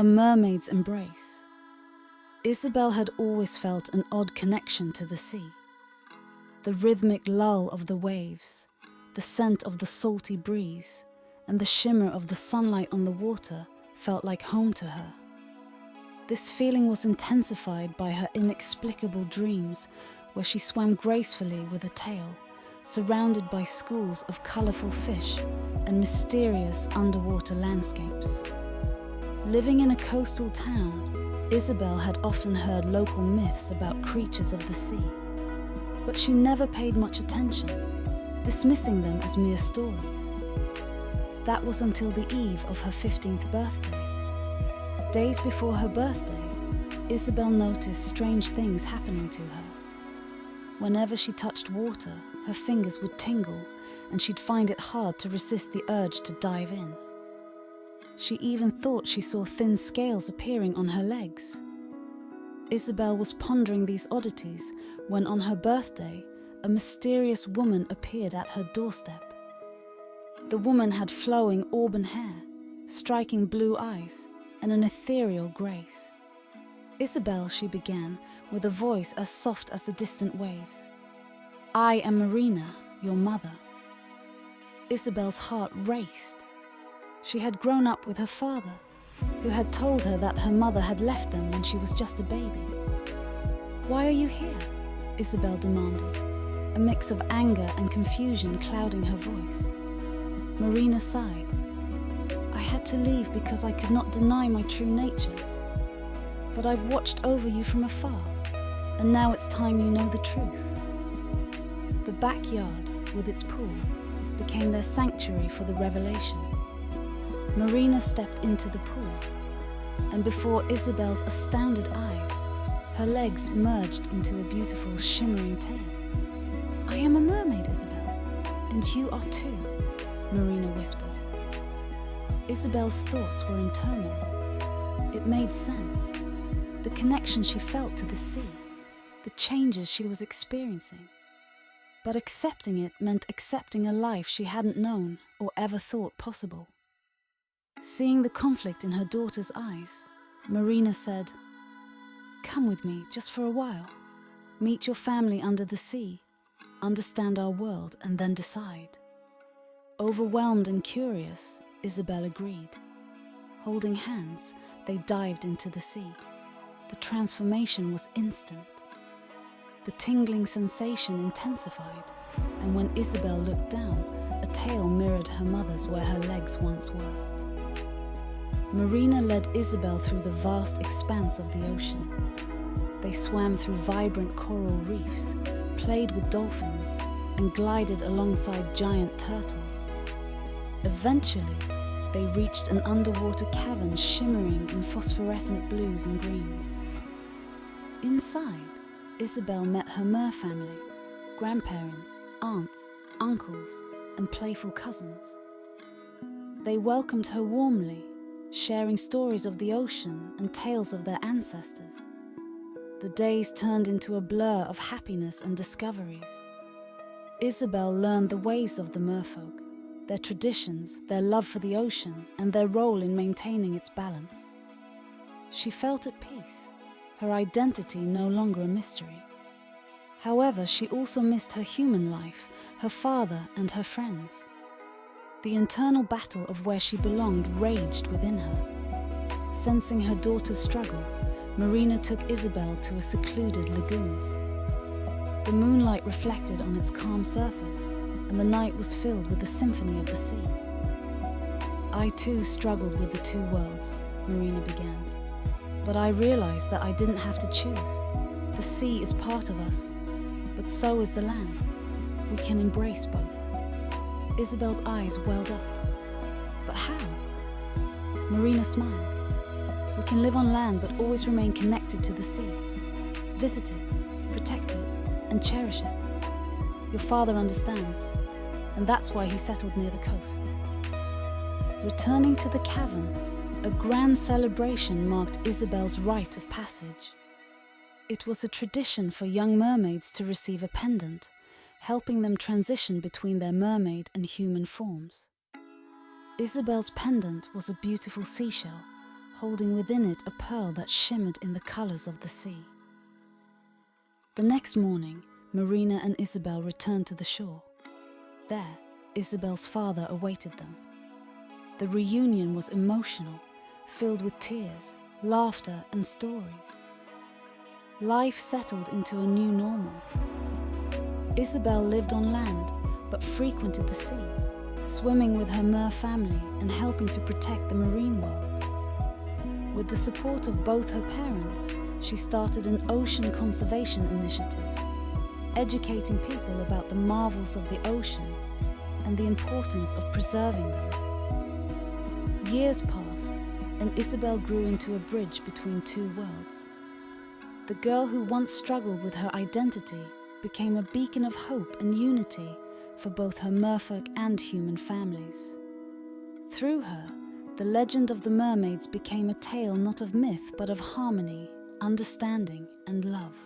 A mermaid's embrace. Isabelle had always felt an odd connection to the sea. The rhythmic lull of the waves, the scent of the salty breeze, and the shimmer of the sunlight on the water felt like home to her. This feeling was intensified by her inexplicable dreams, where she swam gracefully with a tail, surrounded by schools of colourful fish and mysterious underwater landscapes. Living in a coastal town, Isabelle had often heard local myths about creatures of the sea, but she never paid much attention, dismissing them as mere stories. That was until the eve of her 15th birthday. Days before her birthday, Isabelle noticed strange things happening to her. Whenever she touched water, her fingers would tingle, and she'd find it hard to resist the urge to dive in. She even thought she saw thin scales appearing on her legs. Isabelle was pondering these oddities when, on her birthday, a mysterious woman appeared at her doorstep. The woman had flowing auburn hair, striking blue eyes, and an ethereal grace. "Isabelle," she began, with a voice as soft as the distant waves. "I am Marina, your mother." Isabelle's heart raced. She had grown up with her father, who had told her that her mother had left them when she was just a baby. "Why are you here?" Isabelle demanded, a mix of anger and confusion clouding her voice. Marina sighed. "I had to leave because I could not deny my true nature. But I've watched over you from afar, and now it's time you know the truth." The backyard, with its pool, became their sanctuary for the revelation. Marina stepped into the pool, and before Isabelle's astounded eyes, her legs merged into a beautiful shimmering tail. "I am a mermaid, Isabelle, and you are too," Marina whispered. Isabelle's thoughts were in turmoil. It made sense. The connection she felt to the sea, the changes she was experiencing. But accepting it meant accepting a life she hadn't known or ever thought possible. Seeing the conflict in her daughter's eyes, Marina said, "Come with me just for a while. Meet your family under the sea, understand our world, and then decide." Overwhelmed and curious, Isabelle agreed. Holding hands, they dived into the sea. The transformation was instant. The tingling sensation intensified, and when Isabelle looked down, a tail mirrored her mother's where her legs once were. Marina led Isabelle through the vast expanse of the ocean. They swam through vibrant coral reefs, played with dolphins, and glided alongside giant turtles. Eventually, they reached an underwater cavern shimmering in phosphorescent blues and greens. Inside, Isabelle met her mer family, grandparents, aunts, uncles, and playful cousins. They welcomed her warmly, sharing stories of the ocean and tales of their ancestors. The days turned into a blur of happiness and discoveries. Isabelle learned the ways of the merfolk, their traditions, their love for the ocean, and their role in maintaining its balance. She felt at peace, her identity no longer a mystery. However, she also missed her human life, her father and her friends. The internal battle of where she belonged raged within her. Sensing her daughter's struggle, Marina took Isabelle to a secluded lagoon. The moonlight reflected on its calm surface, and the night was filled with the symphony of the sea. "I too struggled with the two worlds," Marina began. "But I realized that I didn't have to choose. The sea is part of us, but so is the land. We can embrace both." Isabelle's eyes welled up. "But how?" Marina smiled. "We can live on land but always remain connected to the sea. Visit it, protect it, and cherish it. Your father understands, and that's why he settled near the coast." Returning to the cavern, a grand celebration marked Isabelle's rite of passage. It was a tradition for young mermaids to receive a pendant, helping them transition between their mermaid and human forms. Isabelle's pendant was a beautiful seashell, holding within it a pearl that shimmered in the colours of the sea. The next morning, Marina and Isabelle returned to the shore. There, Isabelle's father awaited them. The reunion was emotional, filled with tears, laughter and stories. Life settled into a new normal. Isabelle lived on land, but frequented the sea, swimming with her mer family and helping to protect the marine world. With the support of both her parents, she started an ocean conservation initiative, educating people about the marvels of the ocean and the importance of preserving them. Years passed, and Isabelle grew into a bridge between two worlds. The girl who once struggled with her identity became a beacon of hope and unity for both her merfolk and human families. Through her, the legend of the mermaids became a tale not of myth but of harmony, understanding and love.